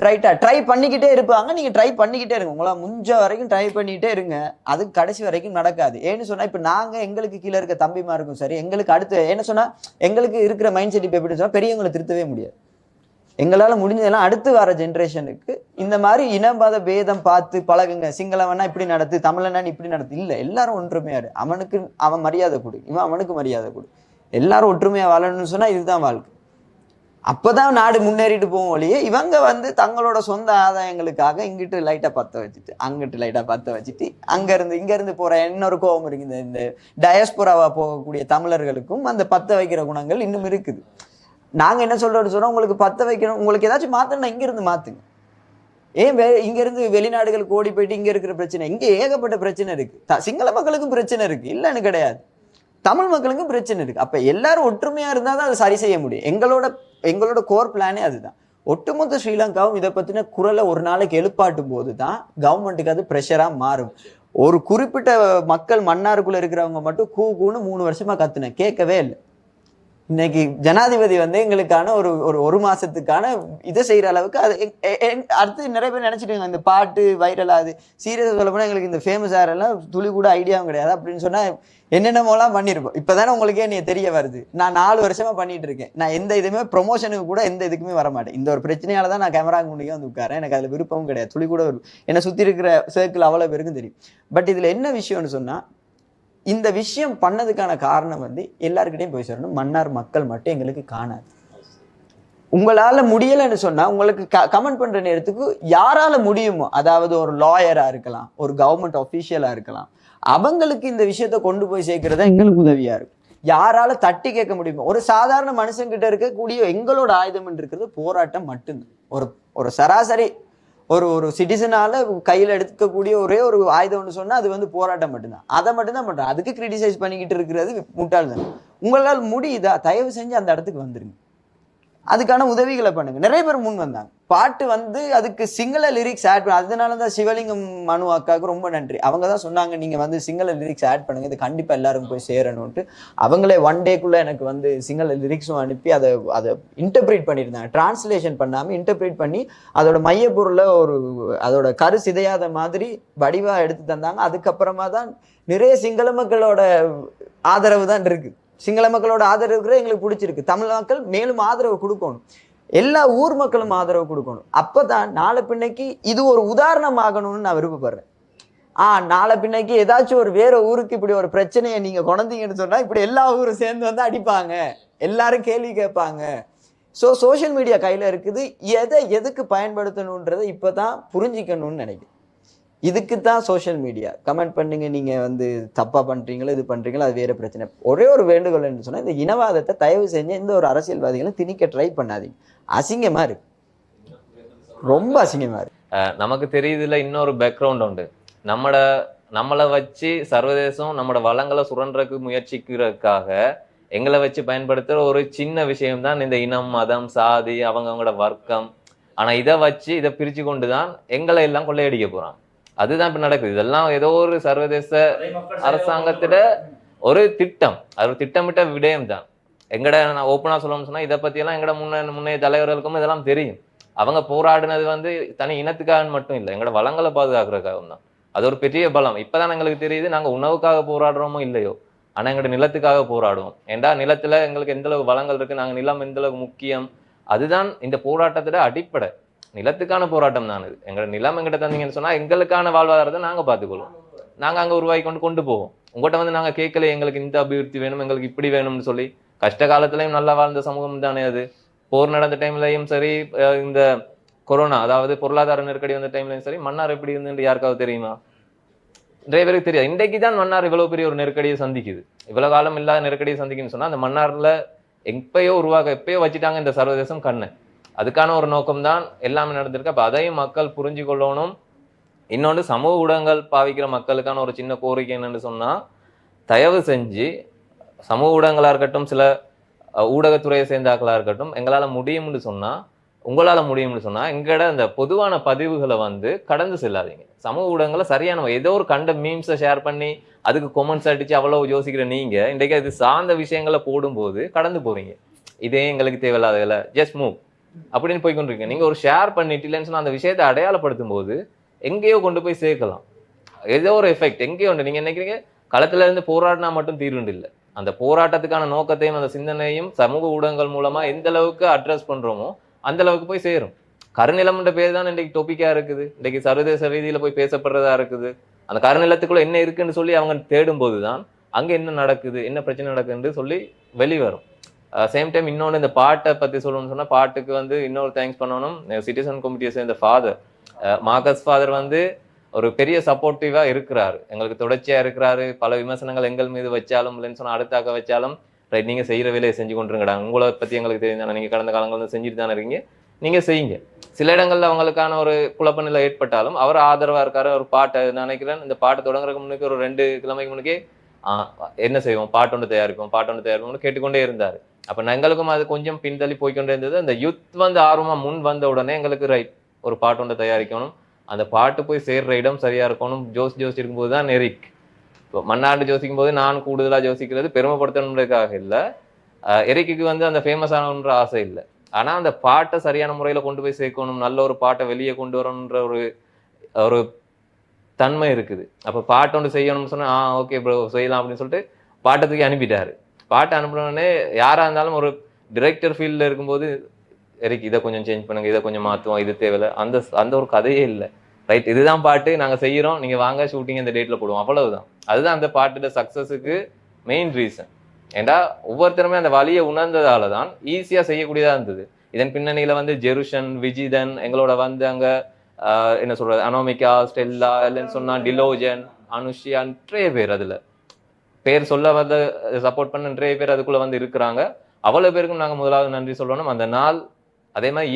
ரைட்டா? ட்ரை பண்ணிக்கிட்டே இருப்பாங்க. நீங்க ட்ரை பண்ணிக்கிட்டே இருங்க, உங்களா முடிஞ்ச வரைக்கும் ட்ரை பண்ணிக்கிட்டே இருங்க. அது கடைசி வரைக்கும் நடக்காது. ஏன்னு சொன்னா, இப்ப நாங்க எங்களுக்கு கீழே இருக்க தம்பிமா இருக்கும் சரி, எங்களுக்கு அடுத்து என்ன சொன்னா, எங்களுக்கு இருக்கிற மைண்ட் செட் இப்ப எப்படி சொன்னா, பெரியவங்களை திருத்தவே முடியாது. எங்களால முடிஞ்சதெல்லாம் அடுத்து வர ஜென்ரேஷனுக்கு இந்த மாதிரி இனவாத பேதம் பார்த்து பழகுங்க. சிங்களவனா இப்படி நடத்து, தமிழனா இப்படி நடத்து, இல்ல எல்லாரும் ஒற்றுமையாரு. அவனுக்கு அவன் மரியாதை கொடு, இவன் அவனுக்கு மரியாதை கொடு. எல்லாரும் ஒற்றுமையா வாழணும்னு சொன்னா இதுதான் வாழ்க்கை. அப்பதான் நாடு முன்னேறிட்டு போகும் ஒழிய இவங்க வந்து தங்களோட சொந்த ஆதாயங்களுக்காக இங்கிட்டு லைட்டா பத்த வச்சுட்டு அங்கிட்டு லைட்டா பத்த வச்சுட்டு இங்க இருந்து போற இன்னொரு கோபம் இருக்கு. இந்த டயஸ்போராவா போகக்கூடிய தமிழர்களுக்கும் அந்த பத்த வைக்கிற குணங்கள் இன்னும் இருக்குது. நாங்க என்ன சொல்றோம்னு சொன்னா, உங்களுக்கு பத்த வைக்கணும், உங்களுக்கு ஏதாச்சும் மாத்தணும்னா இங்க இருந்து மாத்துங்க. ஏன் இங்க இருந்து வெளிநாடுகளுக்கு ஓடி போயிட்டு இங்க இருக்கிற பிரச்சனை? இங்க ஏகப்பட்ட பிரச்சனை இருக்கு. சிங்கள மக்களுக்கும் பிரச்சனை இருக்கு, இல்லைன்னு கிடையாது. தமிழ் மக்களுக்கும் பிரச்சனை இருக்கு. அப்ப எல்லாரும் ஒற்றுமையா இருந்தா தான் அதை சரி செய்ய முடியும். எங்களோட கோர் பிளானே அதுதான். ஒட்டுமொத்த ஸ்ரீலங்காவும் இதை பத்தின குரலை ஒரு நாளைக்கு எழுப்பாட்டும் போதுதான் கவர்மெண்ட்டுக்கு அது ப்ரெஷரா மாறும். ஒரு குறிப்பிட்ட மக்கள் மன்னாருக்குள்ள இருக்கிறவங்க மட்டும் கூன்னு 3 வருஷமா கத்துனேன், கேட்கவே இல்லை. இன்னைக்கு ஜனாதிபதி வந்து எங்களுக்கான ஒரு மாசத்துக்கான இதை செய்யற அளவுக்கு அது அடுத்து நிறைய பேர் நினைச்சிட்டு இந்த பாட்டு வைரல் ஆகுது. சீரியஸா சொல்ல போனா எங்களுக்கு இந்த ஃபேமஸ் ஆரெல்லாம் துளி கூட ஐடியாவும் கிடையாது. அப்படின்னு சொன்னா என்னென்னமோலாம் பண்ணிருப்போம். இப்பதானே உங்களுக்கே நீ தெரிய வருது. நான் 4 வருஷமா பண்ணிட்டு இருக்கேன். நான் எந்த இதுவுமே ப்ரொமோஷனுக்கு கூட எந்த இதுக்குமே வரமாட்டேன். இந்த ஒரு பிரச்சனையால தான் நான் கேமரா முன்னாடியே வந்து உட்காரேன். எனக்கு அதுல விருப்பமும் கிடையாது. துளி கூட என்னை சுத்தி இருக்கிற சர்க்கிள் அவ்வளவு பேருக்கும் தெரியும். பட் இதுல என்ன விஷயம்னு சொன்னா, இந்த விஷயம் பண்ணதுக்கான காரணம் வந்து எல்லாருக்கிட்டையும் போய் சொல்லணும். மன்னார் மக்கள் மட்டும் எங்களுக்கு காணாது. உங்களால முடியலைன்னு சொன்னா, உங்களுக்கு கமெண்ட் பண்ற நேரத்துக்கு யாரால முடியுமோ, அதாவது ஒரு லாயரா இருக்கலாம், ஒரு கவர்மெண்ட் ஆஃபீஷியலா இருக்கலாம், அவங்களுக்கு இந்த விஷயத்த கொண்டு போய் சேர்க்கறதா எங்களுக்கு உதவியா இருக்கும். யாரால தட்டி கேட்க முடியுமோ, ஒரு சாதாரண மனுஷங்கிட்ட இருக்கக்கூடிய எங்களோட ஆயுதம் இருக்கிறது போராட்டம் மட்டும்தான். ஒரு சராசரி ஒரு சிட்டிசனால கையில் எடுக்கக்கூடிய ஒரே ஒரு ஆயுதம்னு சொன்னா அது வந்து போராட்டம் மட்டும்தான். அதை மட்டும்தான் பண்றோம். அதுக்கு கிரிட்டிசைஸ் பண்ணிக்கிட்டு இருக்கிறது முட்டாள் தான். உங்களால் முடியுதா, தயவு செஞ்சு அந்த இடத்துக்கு வந்துருங்க. அதுக்கான உதவிகளை பண்ணுங்க. நிறைய பேர் முன் வந்தாங்க. பாட்டு வந்து அதுக்கு சிங்கள லிரிக்ஸ் ஆட் பண்ண, அதனாலதான் சிவலிங்கம் மனு அக்காவுக்கு ரொம்ப நன்றி. அவங்க தான் சொன்னாங்க, நீங்க வந்து சிங்கள லிரிக்ஸ் ஆட் பண்ணுங்க, இது கண்டிப்பா எல்லாரும் போய் சேரணும்ட்டு. அவங்களே 1 டேக்குள்ள எனக்கு வந்து சிங்கள லிரிக்ஸும் அனுப்பி அதை இன்டர்பிரேட் பண்ணியிருந்தாங்க. டிரான்ஸ்லேஷன் பண்ணாம இன்டர்பிரேட் பண்ணி அதோட மையப்பொருளை அதோட கரு சிதையாத மாதிரி வடிவா எடுத்து தந்தாங்க. அதுக்கப்புறமா தான் நிறைய சிங்கள மக்களோட ஆதரவு தான் இருக்கு. சிங்கள மக்களோட ஆதரவு எங்களுக்கு பிடிச்சிருக்கு. தமிழ் மக்கள் மேலும் ஆதரவு கொடுக்கணும், எல்லா ஊர் மக்களும் ஆதரவு கொடுக்கணும். அப்பதான் நாளை பின்னைக்கு இது ஒரு உதாரணம் ஆகணும்னு நான் விருப்பப்படுறேன். நாளை பின்னைக்கு ஏதாச்சும் ஒரு வேற ஊருக்கு இப்படி ஒரு பிரச்சனையை நீங்க கொண்டீங்கன்னு சொன்னா, இப்படி எல்லா ஊரும் சேர்ந்து வந்து அடிப்பாங்க, எல்லாரும் கேள்வி கேட்பாங்க. சோஷியல் மீடியா கையில இருக்குது. எதுக்கு பயன்படுத்தணுன்றதை இப்பதான் புரிஞ்சிக்கணும்னு நினைக்கிறேன். இதுக்கு தான் சோஷியல் மீடியா. கமெண்ட் பண்ணுங்க, நீங்க வந்து தப்பா பண்றீங்களோ இது பண்றீங்களோ அது வேற பிரச்சனை. ஒரே ஒரு வேண்டுகோள் என்று சொன்னா, இந்த இனவாதத்தை தயவு செஞ்சு எந்த ஒரு அரசியல்வாதிகளும் திணிக்க ட்ரை பண்ணாதீங்க. அசிங்கமா இருக்கு, ரொம்ப அசிங்கமா இருக்கு. நமக்கு தெரியுதுல இன்னொரு பேக்ரவுண்ட் உண்டு. நம்மளை வச்சு சர்வதேசம் நம்மளோட வளங்களை சுரண்டுறதுக்கு முயற்சிக்கிறதுக்காக எங்களை வச்சு பயன்படுத்துற ஒரு சின்ன விஷயம் தான் இந்த இனம், மதம், சாதி, அவங்களோட வர்க்கம். ஆனா இதை பிரிச்சு கொண்டுதான் எங்களை எல்லாம் கொள்ளையடிக்க போறான். அதுதான் இப்ப நடக்குது. இதெல்லாம் ஏதோ ஒரு சர்வதேச அரசாங்கத்திட ஒரு திட்டம், அது ஒரு திட்டமிட்ட விடயம் தான். நான் ஓப்பனா சொல்லணும்னு சொன்னா, இதை பத்தி எல்லாம் எங்கட முன்னைய தலைவர்களுக்கும் இதெல்லாம் தெரியும். அவங்க போராடினது வந்து தனி இனத்துக்காக மட்டும் இல்லை, எங்களோட வளங்களை பாதுகாக்கிறதுக்காகவும் தான். அது ஒரு பெரிய பலம். இப்பதான் எங்களுக்கு தெரியுது நாங்க உணவுக்காக போராடுறோமோ இல்லையோ, ஆனா எங்களோட நிலத்துக்காக போராடுவோம். ஏண்டா நிலத்துல எங்களுக்கு எந்த அளவுக்கு வளங்கள் இருக்கு, நாங்க நிலம் எந்த அளவுக்கு முக்கியம், அதுதான் இந்த போராட்டத்தோட அடிப்படை. நிலத்துக்கான போராட்டம் தான் இது. எங்களோட நிலம் எங்கிட்ட தந்தீங்கன்னு சொன்னா எங்களுக்கான வாழ்வாதாரத்தை நாங்க பார்த்துக்கொள்வோம், நாங்க அங்க உருவாக்கி கொண்டு போவோம். உங்கள்கிட்ட வந்து நாங்க கேட்கல எங்களுக்கு இந்த அபிவிருத்தி வேணும், எங்களுக்கு இப்படி வேணும்னு சொல்லி. கஷ்ட காலத்திலையும் நல்லா வாழ்ந்த சமூகம் தானே அது. போர் நடந்த டைம்லயும் சரி, இந்த கொரோனா அதாவது பொருளாதார நெருக்கடி வந்த டைம்லயும் சரி, மன்னார் எப்படி இருந்துன்னு யாருக்காவது தெரியுமா? நிறைய பேருக்கு தெரியாது. இன்றைக்கு தான் மன்னார் இவ்வளவு பெரிய ஒரு நெருக்கடியை சந்திக்குது. இவ்வளவு காலம் இல்லாத நெருக்கடியை சந்திக்குன்னு சொன்னா அந்த மன்னார்ல எப்பயோ வச்சுட்டாங்க இந்த சர்வதேசம் கண்ணு. அதுக்கான ஒரு நோக்கம் தான் எல்லாமே நடந்திருக்கு. அப்ப அதையும் மக்கள் புரிஞ்சு கொள்ளணும். இன்னொன்று, சமூக ஊடகங்கள் பாவிக்கிற மக்களுக்கான ஒரு சின்ன கோரிக்கை என்னன்னு சொன்னா, தயவு செஞ்சு சமூக ஊடகங்களா இருக்கட்டும், சில ஊடகத்துறையை சேர்ந்தாக்களா இருக்கட்டும், எங்களால் முடியும்னு சொன்னா, உங்களால் முடியும்னு சொன்னா எங்களோட அந்த பொதுவான பதிவுகளை வந்து கடந்து செல்லாதீங்க. சமூக ஊடகங்களை சரியான ஏதோ ஒரு கண்ட மீம்ஸை ஷேர் பண்ணி அதுக்கு கொமெண்ட்ஸ் அடிச்சு அவ்வளவு யோசிக்கிற நீங்க இன்றைக்கு அது சார்ந்த விஷயங்களை போடும்போது கடந்து போறீங்க. இதே எங்களுக்கு தேவையில்லாத வேலை, ஜஸ்ட் மூவ் அப்படின்னு போய் கொண்டிருக்கீங்க. நீங்க ஒரு ஷேர் பண்ணிட்டு இல்லைன்னு சொன்னா அந்த விஷயத்தை அடையாளப்படுத்தும் போது எங்கேயோ கொண்டு போய் சேர்க்கலாம். ஏதோ ஒரு எஃபெக்ட் எங்கேயோ உண்டு. நீங்க நினைக்கிறீங்க களத்துல இருந்து போராடினா மட்டும் தீர்வுண்டு இல்லை. அந்த போராட்டத்துக்கான நோக்கத்தையும் அந்த சிந்தனையும் சமூக ஊடகங்கள் மூலமா எந்த அளவுக்கு அட்ரஸ் பண்றோமோ அந்த அளவுக்கு போய் சேரும். கருநிலம்ன்ற பேர் தான் இன்றைக்கு டொபிக்கா இருக்குது, இன்றைக்கு சர்வதேச ரீதியில போய் பேசப்படுறதா இருக்குது. அந்த கருநிலத்துக்குள்ள என்ன இருக்குன்னு சொல்லி அவங்க தேடும் போதுதான் அங்க என்ன நடக்குது, என்ன பிரச்சனை நடக்குதுன்னு சொல்லி வெளிவரும். சேம் டைம் இன்னொன்று, இந்த பாட்டை பத்தி சொல்லணும்னு சொன்னா, பாட்டுக்கு வந்து இன்னொரு தேங்க்ஸ் பண்ணணும். சிட்டிசன் கமிட்டியை சேர்ந்த ஃபாதர் மார்கஸ் ஃபாதர் வந்து ஒரு பெரிய சப்போர்ட்டிவா இருக்கிறாரு, எங்களுக்கு தொடர்ச்சியா இருக்கிறாரு. பல விமர்சனங்கள் எங்கள் மீது வச்சாலும் இல்லைன்னு சொன்னா அடுத்தாக்க வச்சாலும், ரைட் நீங்க செய்யற வேலையை செஞ்சு கொண்டிருங்கடா, உங்களை பத்தி எங்களுக்கு தெரியும், நீங்க கடந்த காலங்கள் வந்து செஞ்சுட்டு தானே இருக்கீங்க, நீங்க செய்யுங்க. சில இடங்கள்ல அவங்களுக்கான ஒரு குழப்ப நிலை ஏற்பட்டாலும் அவர் ஆதரவா இருக்காரு. ஒரு பாட்டை நினைக்கிறேன், இந்த பாட்டு தொடங்குறதுக்கு முன்னுக்கு ஒரு 2 கிழமைக்கு முன்னுக்கே என்ன செய்வோம், பாட்டு ஒன்று தயாரிப்போம்னு கேட்டுக்கொண்டே இருந்தாரு. அப்ப எங்களுக்கும் அது கொஞ்சம் பின்தள்ளி போய்கொண்டே இருந்தது. அந்த யுத் வந்து ஆர்வமா முன் வந்த உடனே எங்களுக்கு ரைட் ஒரு பாட்டு ஒன்று தயாரிக்கணும், அந்த பாட்டு போய் சேர்ற இடம் சரியா இருக்கணும். ஜோசி இருக்கும்போது தான் எரிக் இப்போ மன்னாண்டு யோசிக்கும் போது நான் கூடுதலாக யோசிக்கிறது பெருமைப்படுத்தணுன்றதுக்காக இல்லை, எரிக்கு வந்து அந்த ஃபேமஸ் ஆகணுன்ற ஆசை இல்லை, ஆனா அந்த பாட்டை சரியான முறையில கொண்டு போய் சேர்க்கணும், நல்ல ஒரு பாட்டை வெளியே கொண்டு வரணுன்ற ஒரு தன்மை இருக்குது. அப்ப பாட்டு ஒன்று செய்யணும்னு சொன்னா ஓகே ப்ரோ செய்யலாம் அப்படின்னு சொல்லிட்டு பாட்டை தூக்கி அனுப்பிட்டாரு. பாட்டை அனுப்பினோடனே யாரா இருந்தாலும் ஒரு டிரெக்டர் ஃபீல்டில் இருக்கும்போது எரிக்கு இதை கொஞ்சம் சேஞ்ச் பண்ணுங்க, இதை கொஞ்சம் மாற்றுவோம், இது தேவையில்லை, அந்த ஒரு கதையே இல்லை. ரைட் இதுதான் பாட்டு, நாங்கள் செய்கிறோம், நீங்கள் வாங்க ஷூட்டிங் இந்த டேட்டில் போடுவோம், அவ்வளவுதான். அதுதான் அந்த பாட்டோட சக்ஸஸுக்கு மெயின் ரீசன். ஏண்டா ஒவ்வொருத்தருமே அந்த வழியை உணர்ந்ததால தான் ஈஸியாக செய்யக்கூடியதாக இருந்தது. இதன் பின்னணியில் வந்து ஜெருஷன், விஜிதன், எங்களோட வந்து அங்கே என்ன சொல்கிறது, அனோமிகா, ஸ்டெல்லா, இல்லைன்னு சொன்னால் டிலோஜன், அனுஷியா, நிறைய பேர் அதில் பேர் சொல்ல வந்து சப்போர்ட் பண்ண நிறைய பேர் அதுக்குள்ளே வந்து இருக்கிறாங்க. அவ்வளோ பேருக்கும் நாங்கள் முதலாவது நன்றி சொல்லணும். அந்த நாள் அதே மாதிரி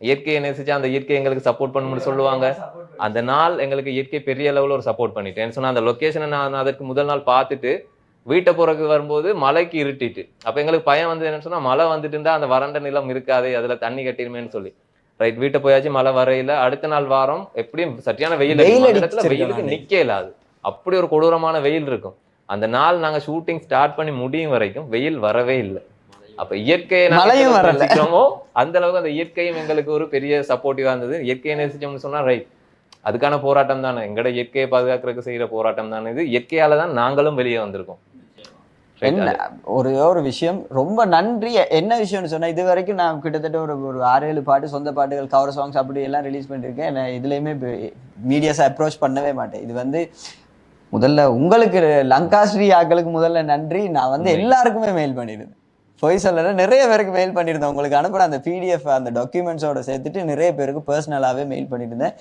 இயற்கையை நேசிச்சா அந்த இயற்கை எங்களுக்கு சப்போர்ட் பண்ணணும்னு சொல்லுவாங்க. அந்த நாள் எங்களுக்கு இயற்கை பெரிய லெவலில் ஒரு சப்போர்ட் பண்ணிட்டேன் சொன்னா, அந்த லொக்கேஷனை நான் அதற்கு முதல் நாள் பார்த்துட்டு வீட்டை போறதுக்கு வரும்போது மலைக்கு இருட்டிட்டு, அப்போ எங்களுக்கு பயம் வந்து என்னன்னு சொன்னா, மழை வந்துட்டு இருந்தா அந்த வறண்ட நிலம் இருக்காது, அதுல தண்ணி கட்டிருமேன்னு சொல்லி ரைட் வீட்டை போயாச்சு. மழை வரையில அடுத்த நாள் வாரம் எப்படியும் சரியான வெயிலுக்கு நிக்க இல்லாது, அப்படி ஒரு கொடூரமான வெயில் இருக்கும். அந்த நாள் நாங்க ஷூட்டிங் ஸ்டார்ட் பண்ணி முடியும் வரைக்கும் வெயில் வரவே இல்லை. அப்ப இயற்கையை நேசிக்கிறோமோ அந்த அளவுக்கு அந்த இயற்கையும் எங்களுக்கு ஒரு பெரிய சப்போர்ட்டிவா இருந்தது. இயற்கையை நேசிச்சோம்னு சொன்னா ரைட் அதுக்கான போராட்டம் தானே, எங்களோட இயற்கையை பாதுகாக்கிறதுக்கு செய்யற போராட்டம் தானே இது. இயற்கையால தான் நாங்களும் வெளியே வந்திருக்கோம். என்ன ஒரு விஷயம் ரொம்ப நன்றி. என்ன விஷயம்னு சொன்னா, இது வரைக்கும் நான் கிட்டத்தட்ட ஒரு 6-7 பாட்டு சொந்த பாட்டுகள் கவர் சாங்ஸ் அப்படி எல்லாம் ரிலீஸ் பண்ணிருக்கேன். இதுலயுமே மீடியாஸை அப்ரோச் பண்ணவே மாட்டேன். இது வந்து முதல்ல உங்களுக்கு லங்காஸ்ரீ ஆக்களுக்கு முதல்ல நன்றி. நான் வந்து எல்லாருக்குமே மெயில் பண்ணியிருந்தேன், பொய் சொல்லல, நிறைய பேருக்கு மெயில் பண்ணியிருந்தேன். உங்களுக்கு அனுப்புகிற அந்த பிடிஎஃப் அந்த டாக்குமெண்ட்ஸோட சேர்த்துட்டு நிறைய பேருக்கு பர்சனலாகவே மெயில் பண்ணியிருந்தேன்.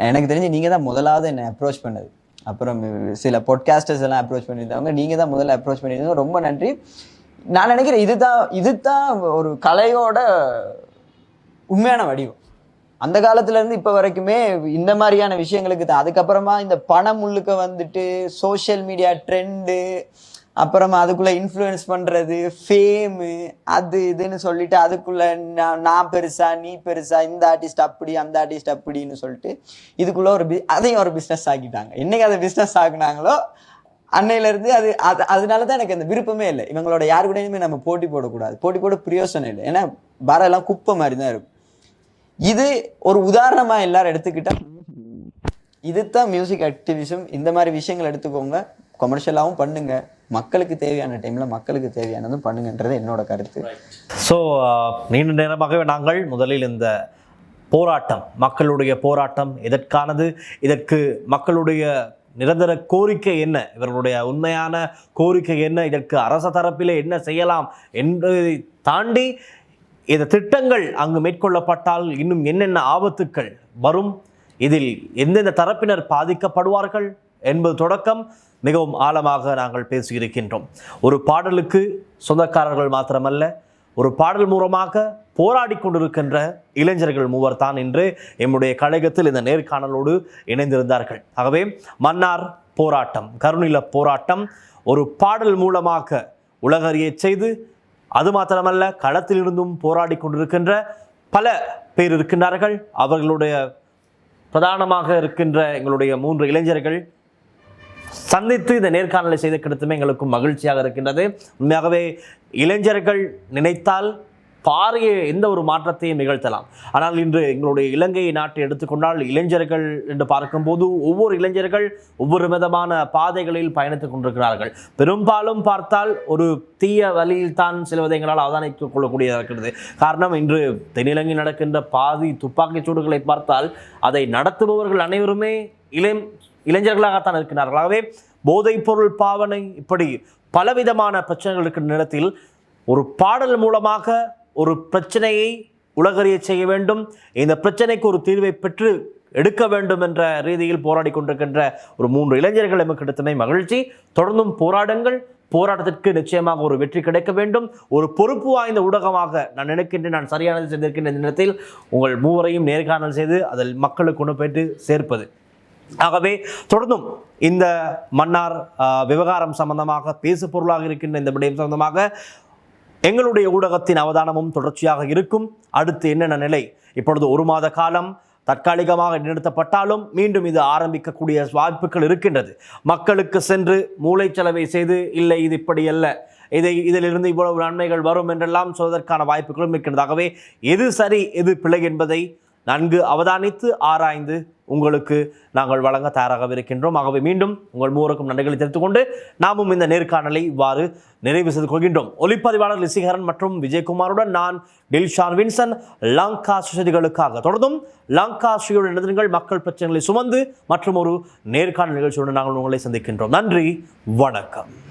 எனக்கு தெரிஞ்சு நீங்கள் தான் முதலாவது என்னை அப்ரோச் பண்ணது. அப்புறம் சில பாட்காஸ்டர்ஸ் எல்லாம் அப்ரோச் பண்ணியிருந்தவங்க, நீங்கள் தான் முதல்ல அப்ரோச் பண்ணியிருந்தீங்க. ரொம்ப நன்றி. நான் நினைக்கிறேன் இதுதான் ஒரு கலையோட உண்மையான வடிவம். அந்த காலத்துலேருந்து இப்போ வரைக்குமே இந்த மாதிரியான விஷயங்களுக்கு தான். அதுக்கப்புறமா இந்த பணம் உள்ளுக்க வந்துட்டு சோஷியல் மீடியா ட்ரெண்டு, அப்புறமா அதுக்குள்ளே இன்ஃப்ளூயன்ஸ் பண்ணுறது, ஃபேமு, அது இதுன்னு சொல்லிட்டு அதுக்குள்ளே நான் பெருசா நீ பெருசா, இந்த ஆர்டிஸ்ட் அப்படி அந்த ஆர்டிஸ்ட் அப்படின்னு சொல்லிட்டு இதுக்குள்ளே அதையும் ஒரு பிஸ்னஸ் ஆக்கிட்டாங்க. என்னைக்கு அதை பிஸ்னஸ் ஆக்குனாங்களோ அன்னையிலேருந்து அதனால தான் எனக்கு அந்த விருப்பமே இல்லை. இவங்களோட யாரு கூடயுமே நம்ம போட்டி போடக்கூடாது, போட்டி போட பிரயோசனம் இல்லை. ஏன்னா பாரெல்லாம் குப்பை மாதிரி தான் இருக்கும். இது ஒரு உதாரணமா எல்லாரும் எடுத்துக்கிட்டா இதுதான் மியூசிக் ஆக்டிவிசம். இந்த மாதிரி விஷயங்கள் எடுத்துக்கோங்க, கொமர்ஷியலாகவும் பண்ணுங்க, மக்களுக்கு தேவையான டைம்ல மக்களுக்கு தேவையானதும் பண்ணுங்கன்றது என்னோட கருத்து. ஸோ நீண்ட நேரமாகவே நாங்கள் முதலில் இந்த போராட்டம், மக்களுடைய போராட்டம் எதற்கானது, இதற்கு மக்களுடைய நிரந்தர கோரிக்கை என்ன, இவர்களுடைய உண்மையான கோரிக்கை என்ன, இதற்கு அரச தரப்பிலே என்ன செய்யலாம் என்பதை தாண்டி இந்த திட்டங்கள் அங்கு மேற்கொள்ளப்பட்டால் இன்னும் என்னென்ன ஆபத்துக்கள் வரும், இதில் எந்தெந்த தரப்பினர் பாதிக்கப்படுவார்கள் என்பது தொடக்கம் மிகவும் ஆழமாக நாங்கள் பேசியிருக்கின்றோம். ஒரு பாடலுக்கு சொந்தக்காரர்கள் மாத்திரமல்ல, ஒரு பாடல் மூலமாக போராடி கொண்டிருக்கின்ற இளைஞர்கள் மூவர் தான் இன்று எம்முடைய கழகத்தில் இந்த நேர்காணலோடு இணைந்திருந்தார்கள். ஆகவே மன்னார் போராட்டம், கருநில போராட்டம் ஒரு பாடல் மூலமாக உலகறிய செய்து, அது மாத்திரமல்ல களத்திலிருந்தும் போராடி கொண்டிருக்கின்ற பல பேர் இருக்கின்றார்கள். அவர்களுடைய பிரதானமாக இருக்கின்ற எங்களுடைய 3 இளைஞர்கள் சந்தித்து இந்த நேர்காணலை செய்த கிடைத்துமே எங்களுக்கும் மகிழ்ச்சியாக இருக்கின்றது. உண்மையாகவே இளைஞர்கள் நினைத்தால் பாரிய எந்த ஒரு மாற்றத்தையும் நிகழ்த்தலாம். ஆனால் இன்று எங்களுடைய இலங்கை நாட்டை எடுத்துக்கொண்டால் இளைஞர்கள் என்று பார்க்கும்போது ஒவ்வொரு இளைஞர்கள் ஒவ்வொரு விதமான பாதைகளில் பயணித்துக் கொண்டிருக்கிறார்கள். பெரும்பாலும் பார்த்தால் ஒரு தீய வழியில் தான் செல்வதை எங்களால் அவதானித்துக் கொள்ளக்கூடியதாக இருக்கிறது. காரணம், இன்று தென்னிலங்கையில் நடக்கின்ற பாதி துப்பாக்கிச் சூடுகளை பார்த்தால் அதை நடத்துபவர்கள் அனைவருமே இளைஞர்களாகத்தான் இருக்கிறார்கள். ஆகவே போதைப் பொருள் பாவனை, இப்படி பலவிதமான பிரச்சனைகள் இருக்கின்ற நேரத்தில் ஒரு பாடல் மூலமாக ஒரு பிரச்சனையை உலகறிய செய்ய வேண்டும், இந்த பிரச்சனைக்கு ஒரு தீர்வை பெற்று எடுக்க வேண்டும் என்ற ரீதியில் போராடி கொண்டிருக்கின்ற ஒரு 3 இளைஞர்கள் எமக்கு கிடைத்தமை மகிழ்ச்சி. தொடர்ந்தும் போராடுங்கள், போராட்டத்திற்கு நிச்சயமாக ஒரு வெற்றி கிடைக்க வேண்டும். ஒரு பொறுப்பு வாய்ந்த ஊடகமாக நான் நினைக்கின்றேன், நான் சரியானது செய்திருக்கின்ற இந்த நேரத்தில் உங்கள் 3வரையும் நேர்காணல் செய்து அதில் மக்களுக்கு கொண்டு போயிட்டு சேர்ப்பது. ஆகவே தொடர்ந்தும் இந்த மன்னார் விவகாரம் சம்பந்தமாக பேசு பொருளாக இருக்கின்ற இந்த விடயம் சம்பந்தமாக எங்களுடைய ஊடகத்தின் அவதானமும் தொடர்ச்சியாக இருக்கும். அடுத்து என்னென்ன நிலை, இப்பொழுது 1 மாத காலம் தற்காலிகமாக நிறுத்தப்பட்டாலும் மீண்டும் இது ஆரம்பிக்கக்கூடிய வாய்ப்புகள் இருக்கின்றது. மக்களுக்கு சென்று மூளைச்சலவை செய்து இல்லை இது இப்படி அல்ல, இதிலிருந்து இவ்வளவு நன்மைகள் வரும் என்றெல்லாம் சொல்வதற்கான வாய்ப்புகளும் இருக்கின்றது. ஆகவே எது சரி எது பிழை என்பதை நன்கு அவதானித்து ஆராய்ந்து உங்களுக்கு நாங்கள் வழங்க தயாராக இருக்கின்றோம். ஆகவே மீண்டும் உங்கள் 3க்கும் நன்றிகளை தெரிவித்துக் கொண்டு நாமும் இந்த நேர்காணலை இவ்வாறு நிறைவு செய்து கொள்கின்றோம். ஒளிப்பதிவாளர் லிசிகரன் மற்றும் விஜயகுமாருடன் நான் டில்ஷான் வின்சன், லங்கா செய்திகளுக்காக. தொடர்ந்தும் லங்கா ஸ்ரீயுடன் எழுதுங்கள், மக்கள் பிரச்சனைகளை சுமந்து மற்றும் ஒரு நேர்காணல் நிகழ்ச்சியுடன் நாங்கள் உங்களை சந்திக்கின்றோம். நன்றி, வணக்கம்.